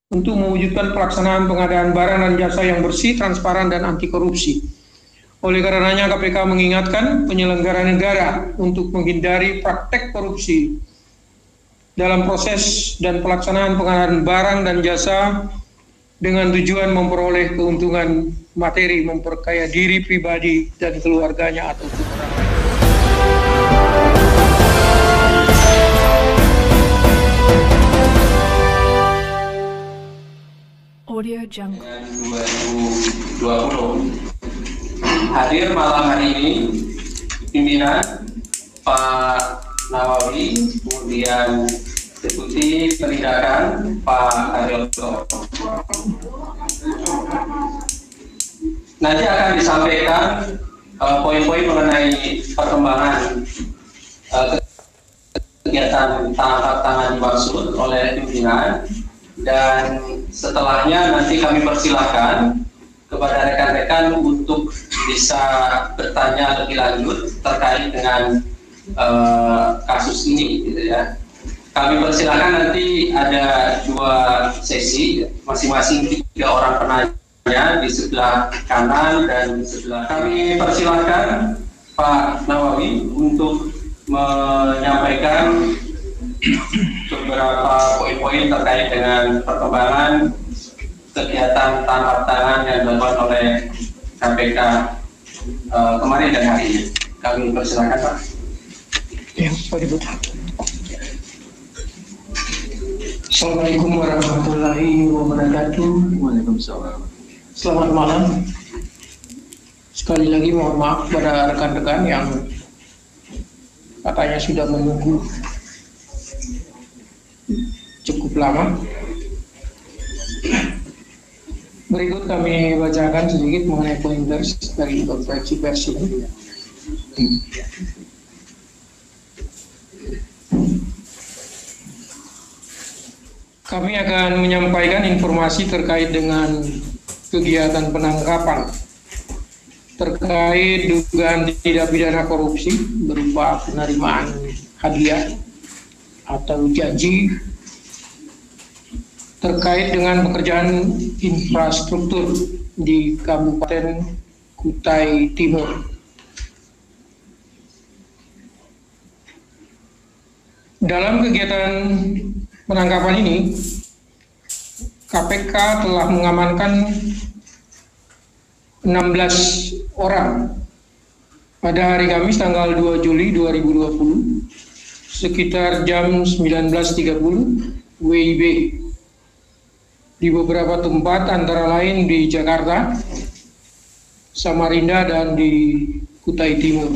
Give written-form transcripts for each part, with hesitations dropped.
untuk mewujudkan pelaksanaan pengadaan barang dan jasa yang bersih, transparan, dan anti korupsi. Oleh karenanya KPK mengingatkan penyelenggara negara untuk menghindari praktek korupsi dalam proses dan pelaksanaan pengadaan barang dan jasa dengan tujuan memperoleh keuntungan materi, memperkaya diri pribadi dan keluarganya ataupun orang lain. Audio Jungle. 2020 hadir malam hari ini pimpinan Pak Nawawi, kemudian Deputi Penindakan Pak Haryoto. Nanti akan disampaikan poin-poin mengenai perkembangan kegiatan tangkap tangan dimaksud oleh pimpinan, dan setelahnya nanti kami persilahkan kepada rekan-rekan untuk bisa bertanya lebih lanjut terkait dengan kasus ini, gitu ya. Kami persilahkan nanti ada 2 sesi, masing-masing 3 orang penanya di sebelah kanan dan di sebelah. Kami persilahkan Pak Nawawi untuk menyampaikan beberapa poin-poin terkait dengan perkembangan kegiatan tangkap tangan yang dilakukan oleh KPK kemarin dan hari ini. Kami persilakan, Pak. Ya, Pak Deputi. Assalamualaikum warahmatullahi wabarakatuh. Waalaikumsalam. Selamat malam. Sekali lagi mohon maaf pada rekan-rekan yang katanya sudah menunggu cukup lama. Berikut kami bacakan sedikit mengenai pointers dari konferensi pers ini. Kami akan menyampaikan informasi terkait dengan kegiatan penangkapan terkait dugaan tindak pidana korupsi berupa penerimaan hadiah atau janji terkait dengan pekerjaan infrastruktur di Kabupaten Kutai Timur. Dalam kegiatan penangkapan ini, KPK telah mengamankan 16 orang pada hari Kamis tanggal 2 Juli 2020 sekitar jam 19.30 WIB di beberapa tempat antara lain di Jakarta, Samarinda, dan di Kutai Timur.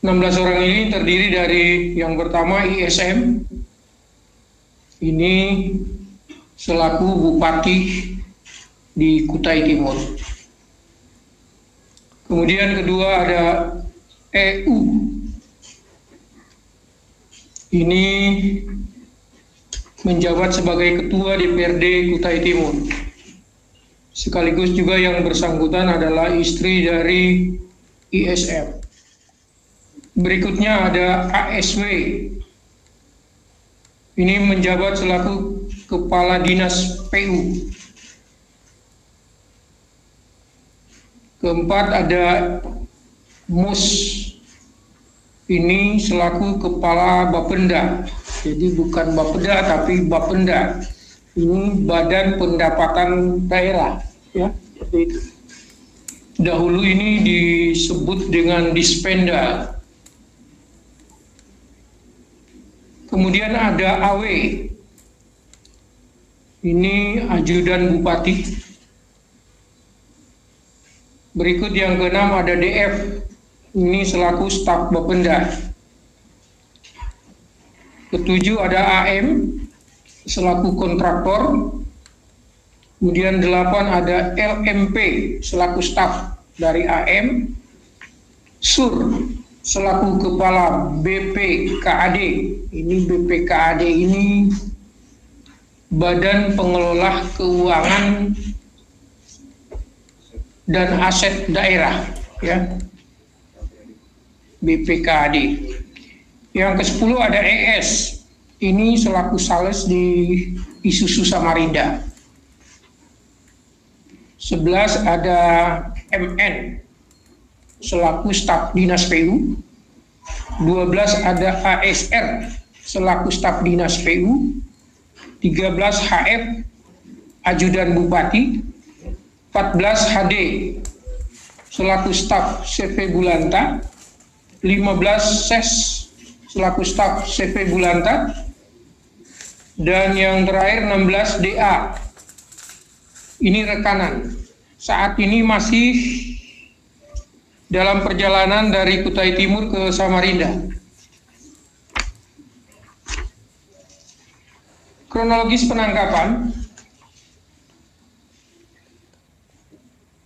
16 orang ini terdiri dari yang pertama ISM, ini selaku Bupati di Kutai Timur. Kemudian kedua ada EU, ini menjabat sebagai Ketua DPRD Kutai Timur. Sekaligus juga yang bersangkutan adalah istri dari ISM. Berikutnya ada ASW. Ini menjabat selaku Kepala Dinas PU. Keempat ada MUS. Ini selaku Kepala Bapenda. Jadi bukan Bapeda tapi Bapenda. Ini Badan Pendapatan Daerah, ya. Seperti itu. Dahulu ini disebut dengan Dispenda. Kemudian ada AW. Ini Ajudan Bupati. Berikut yang keenam ada DF. Ini selaku staf Bapenda. Ketujuh ada AM selaku kontraktor. Kemudian 8 ada LMP selaku staf dari AM. SUR selaku kepala BPKAD. Ini BPKAD ini Badan Pengelola Keuangan dan Aset Daerah, ya. BPKAD. Yang ke-10 ada ES. Ini selaku sales di Isuzu Samarinda. 11 ada MN selaku staf dinas PU. 12 ada ASR selaku staf dinas PU. 13 HF ajudan bupati. 14 HD selaku staf CV Bulanta. 15 SES selaku staf CV Bulanta, dan yang terakhir 16 DA. Ini rekanan. Saat ini masih dalam perjalanan dari Kutai Timur ke Samarinda. Kronologis penangkapan,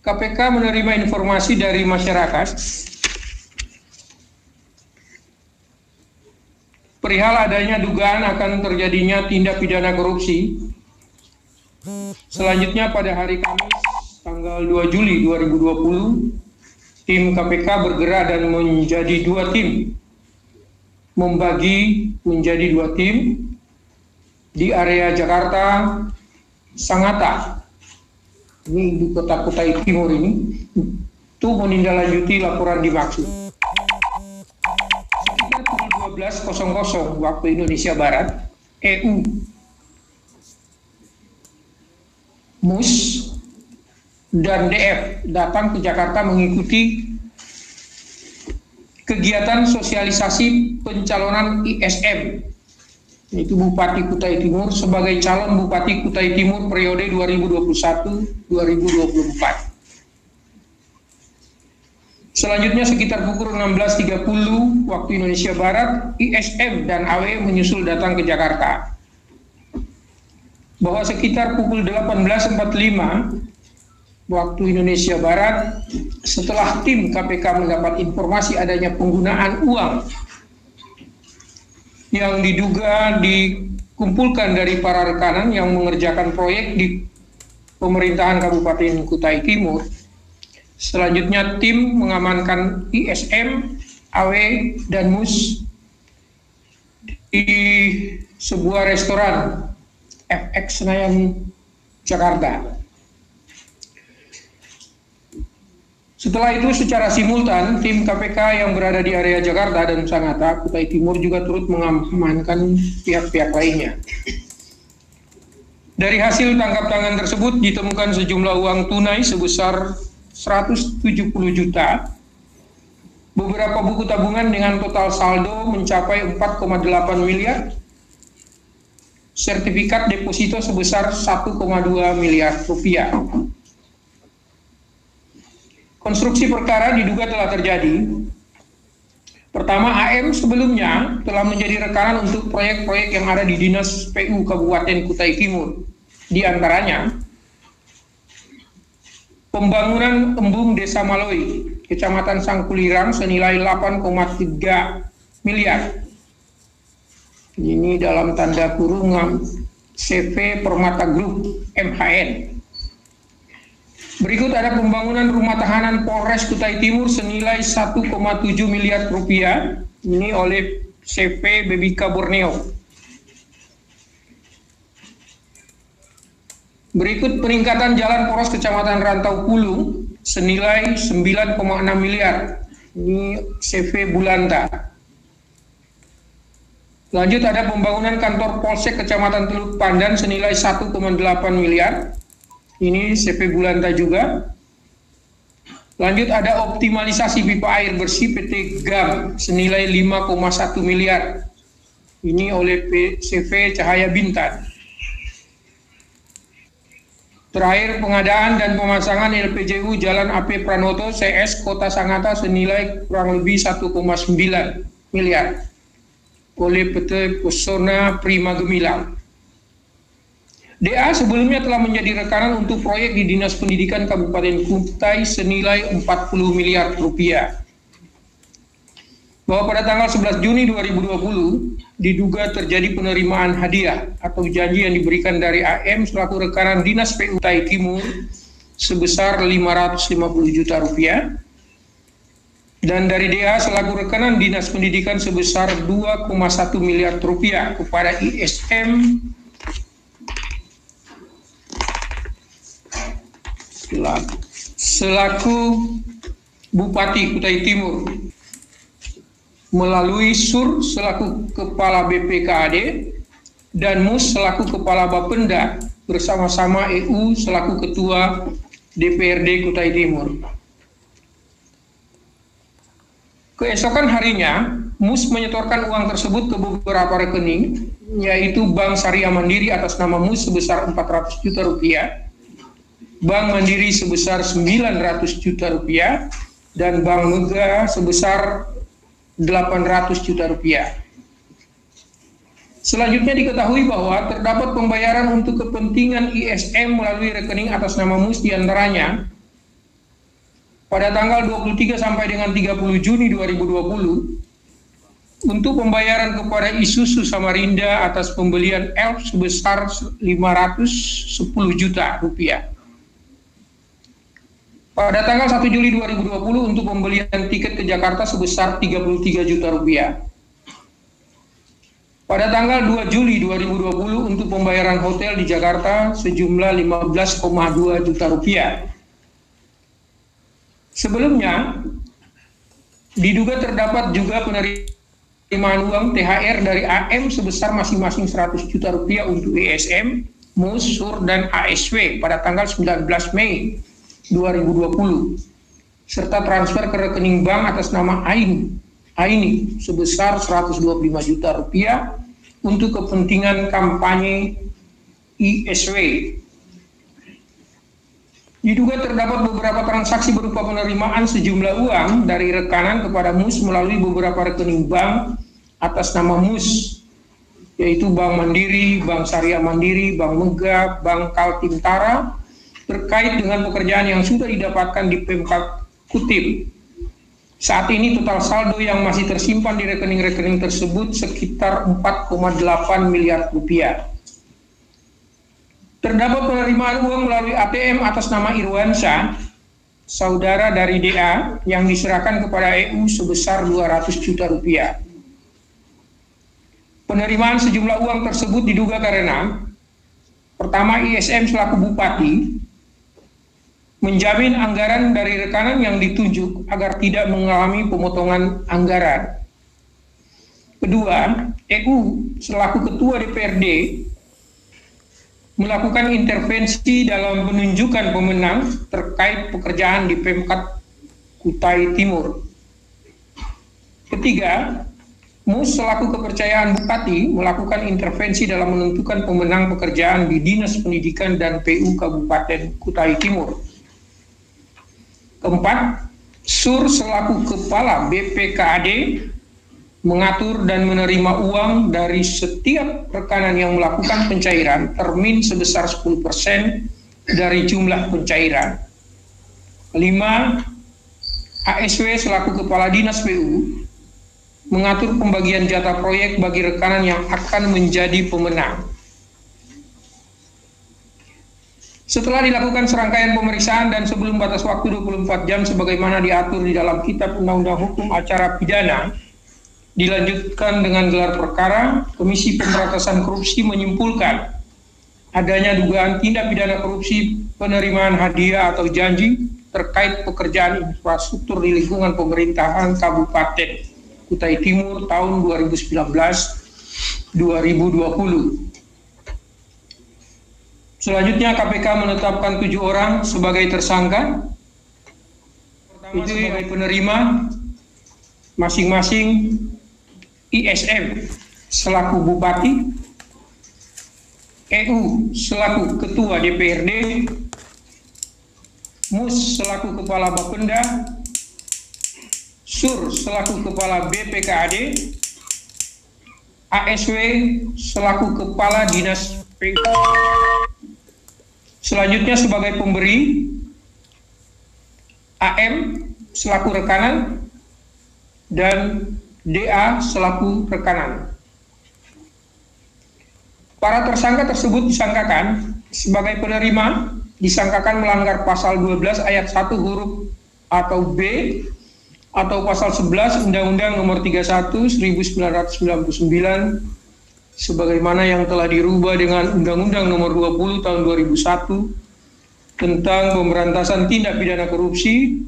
KPK menerima informasi dari masyarakat perihal adanya dugaan akan terjadinya tindak pidana korupsi. Selanjutnya pada hari Kamis tanggal 2 Juli 2020, tim KPK bergerak dan menjadi 2 tim, membagi menjadi 2 tim di area Jakarta Sangatta, ini di kota Kutai Timur ini, untuk menindaklanjuti laporan dimaksud. 12.00 waktu Indonesia Barat, EU, MUS, dan DF datang ke Jakarta mengikuti kegiatan sosialisasi pencalonan ISM, yaitu Bupati Kutai Timur sebagai calon Bupati Kutai Timur periode 2021-2024. Selanjutnya sekitar pukul 16.30 waktu Indonesia Barat, ISM dan AW menyusul datang ke Jakarta. Bahwa sekitar pukul 18.45 waktu Indonesia Barat, setelah tim KPK mendapat informasi adanya penggunaan uang yang diduga dikumpulkan dari para rekanan yang mengerjakan proyek di pemerintahan Kabupaten Kutai Timur, selanjutnya tim mengamankan ISM, AW, dan MUS di sebuah restoran FX Senayan, Jakarta. Setelah itu secara simultan, tim KPK yang berada di area Jakarta dan Sangatta, Kutai Timur juga turut mengamankan pihak-pihak lainnya. Dari hasil tangkap tangan tersebut ditemukan sejumlah uang tunai sebesar 170 juta, beberapa buku tabungan dengan total saldo mencapai 4,8 miliar, sertifikat deposito sebesar 1,2 miliar rupiah. Konstruksi perkara diduga telah terjadi. Pertama, AM sebelumnya telah menjadi rekanan untuk proyek-proyek yang ada di Dinas PU Kabupaten Kutai Timur, di antaranya pembangunan embung Desa Maloi, Kecamatan Sangkulirang senilai 8,3 miliar. Ini dalam tanda kurung CV Permata Group MHN. Berikut ada pembangunan rumah tahanan Polres Kutai Timur senilai 1,7 miliar rupiah. Ini oleh CV Bebika Borneo. Berikut peningkatan jalan poros Kecamatan Rantau Pulung senilai 9,6 miliar. Ini CV Bulanta. Lanjut ada pembangunan kantor Polsek Kecamatan Teluk Pandan senilai 1,8 miliar. Ini CV Bulanta juga. Lanjut ada optimalisasi pipa air bersih PT GAM senilai 5,1 miliar. Ini oleh CV Cahaya Bintan. Terakhir, pengadaan dan pemasangan LPJU Jalan AP Pranoto CS Kota Sangatta senilai kurang lebih 1,9 miliar oleh PT Pesona Prima Gemilang. DA sebelumnya telah menjadi rekanan untuk proyek di Dinas Pendidikan Kabupaten Kutai senilai 40 miliar rupiah. Bahwa pada tanggal 11 Juni 2020 diduga terjadi penerimaan hadiah atau janji yang diberikan dari AM selaku rekanan Dinas PU Kutai Timur sebesar 550 juta rupiah Dan dari DA selaku rekanan Dinas Pendidikan sebesar 2,1 miliar rupiah kepada ISM selaku Bupati Kutai Timur, melalui Sur selaku Kepala BPKAD dan Mus selaku Kepala Bapenda bersama-sama EU selaku Ketua DPRD Kutai Timur. Keesokan harinya, Mus menyetorkan uang tersebut ke beberapa rekening, yaitu Bank Syariah Mandiri atas nama Mus sebesar 400 juta rupiah, Bank Mandiri sebesar 900 juta rupiah, dan Bank Mega sebesar 800 juta rupiah. Selanjutnya diketahui bahwa terdapat pembayaran untuk kepentingan ISM melalui rekening atas nama Mus diantaranya pada tanggal 23 sampai dengan 30 Juni 2020 untuk pembayaran kepada Isuzu Samarinda atas pembelian Elf sebesar 510 juta rupiah. Pada tanggal 1 Juli 2020 untuk pembelian tiket ke Jakarta sebesar 33 juta rupiah. Pada tanggal 2 Juli 2020 untuk pembayaran hotel di Jakarta sejumlah 15,2 juta rupiah. Sebelumnya, diduga terdapat juga penerimaan uang THR dari AM sebesar masing-masing 100 juta rupiah untuk ESM, MUS, SUR, dan ASW pada tanggal 19 Mei 2020, serta transfer ke rekening bank atas nama Aini sebesar 125 juta rupiah untuk kepentingan kampanye ISW. Diduga terdapat beberapa transaksi berupa penerimaan sejumlah uang dari rekanan kepada MUS melalui beberapa rekening bank atas nama MUS, yaitu Bank Mandiri, Bank Syariah Mandiri, Bank Mega, Bank Kaltimtara, terkait dengan pekerjaan yang sudah didapatkan di Pemkab Kutim. Saat ini total saldo yang masih tersimpan di rekening-rekening tersebut sekitar 4,8 miliar rupiah. Terdapat penerimaan uang melalui ATM atas nama Irwansyah, saudara dari DA, yang diserahkan kepada EU sebesar 200 juta rupiah. Penerimaan sejumlah uang tersebut diduga karena pertama, ISM selaku Bupati menjamin anggaran dari rekanan yang ditunjuk agar tidak mengalami pemotongan anggaran. Kedua, EU selaku Ketua DPRD melakukan intervensi dalam penunjukan pemenang terkait pekerjaan di Pemkab Kutai Timur. Ketiga, MUS selaku kepercayaan Bupati melakukan intervensi dalam menentukan pemenang pekerjaan di Dinas Pendidikan dan PU Kabupaten Kutai Timur. Keempat, SUR selaku Kepala BPKAD mengatur dan menerima uang dari setiap rekanan yang melakukan pencairan termin sebesar 10% dari jumlah pencairan. 5. ASW selaku Kepala Dinas PU mengatur pembagian jatah proyek bagi rekanan yang akan menjadi pemenang. Setelah dilakukan serangkaian pemeriksaan dan sebelum batas waktu 24 jam sebagaimana diatur di dalam Kitab Undang-Undang Hukum Acara Pidana, dilanjutkan dengan gelar perkara, Komisi Pemberantasan Korupsi menyimpulkan adanya dugaan tindak pidana korupsi penerimaan hadiah atau janji terkait pekerjaan infrastruktur di lingkungan pemerintahan Kabupaten Kutai Timur tahun 2019-2020. Selanjutnya KPK menetapkan 7 orang sebagai tersangka. Pertama sebagai penerima masing-masing ISM selaku Bupati, EU selaku Ketua DPRD, MUS selaku Kepala Bapenda, SUR selaku Kepala BPKAD, ASW selaku Kepala Dinas PU. Selanjutnya sebagai pemberi, AM selaku rekanan, dan DA selaku rekanan. Para tersangka tersebut disangkakan sebagai penerima, disangkakan melanggar pasal 12 ayat 1 huruf atau B atau pasal 11 Undang-Undang Nomor 31 1999 sebagaimana yang telah dirubah dengan Undang-Undang Nomor 20 Tahun 2001 tentang pemberantasan tindak pidana korupsi,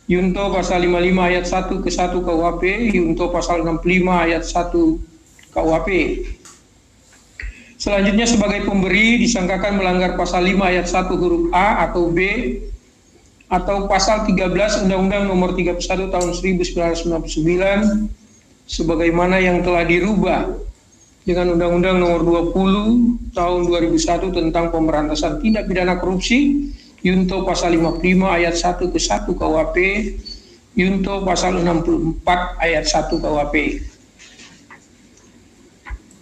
Yunto pasal 55 ayat 1 ke 1 KUHP, Yunto pasal 65 ayat 1 KUHP. Selanjutnya sebagai pemberi disangkakan melanggar pasal 5 ayat 1 huruf A atau B atau pasal 13 Undang-Undang Nomor 31 Tahun 1999 sebagaimana yang telah dirubah dengan Undang-Undang Nomor 20 Tahun 2001 tentang pemberantasan tindak pidana korupsi, Yunto pasal 55 ayat 1 ke 1 KUHP, Yunto pasal 64 ayat 1 KUHP.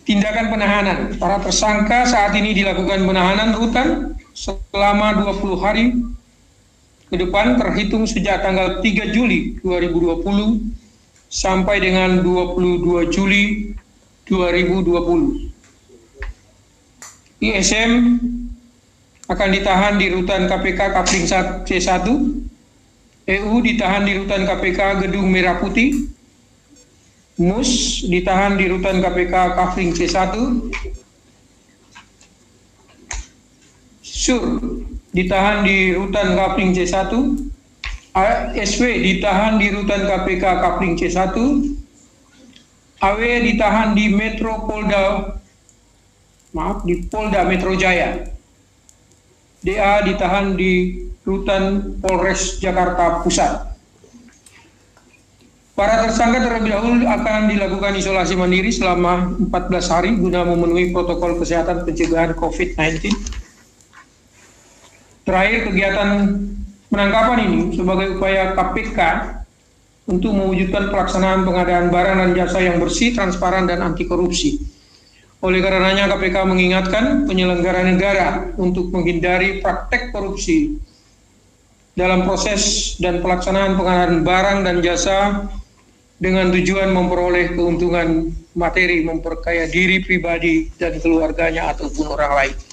Tindakan penahanan. Para tersangka saat ini dilakukan penahanan rutan selama 20 hari ke depan terhitung sejak tanggal 3 Juli 2020 sampai dengan 22 Juli 2020. ISM akan ditahan di rutan KPK Kafling C1, EU ditahan di rutan KPK Gedung Merah Putih, MUS ditahan di rutan KPK Kafling C1, SUR ditahan di rutan Kafling C1, SW ditahan di rutan KPK Kafling C1, AW ditahan di Polda Metro Jaya, DA ditahan di rutan Polres Jakarta Pusat. Para tersangka terlebih dahulu akan dilakukan isolasi mandiri selama 14 hari guna memenuhi protokol kesehatan pencegahan COVID-19. Terakhir, kegiatan penangkapan ini sebagai upaya KPK untuk mewujudkan pelaksanaan pengadaan barang dan jasa yang bersih, transparan, dan anti korupsi. Oleh karenanya KPK mengingatkan penyelenggara negara untuk menghindari praktek korupsi dalam proses dan pelaksanaan pengadaan barang dan jasa dengan tujuan memperoleh keuntungan materi, memperkaya diri pribadi dan keluarganya ataupun orang lain.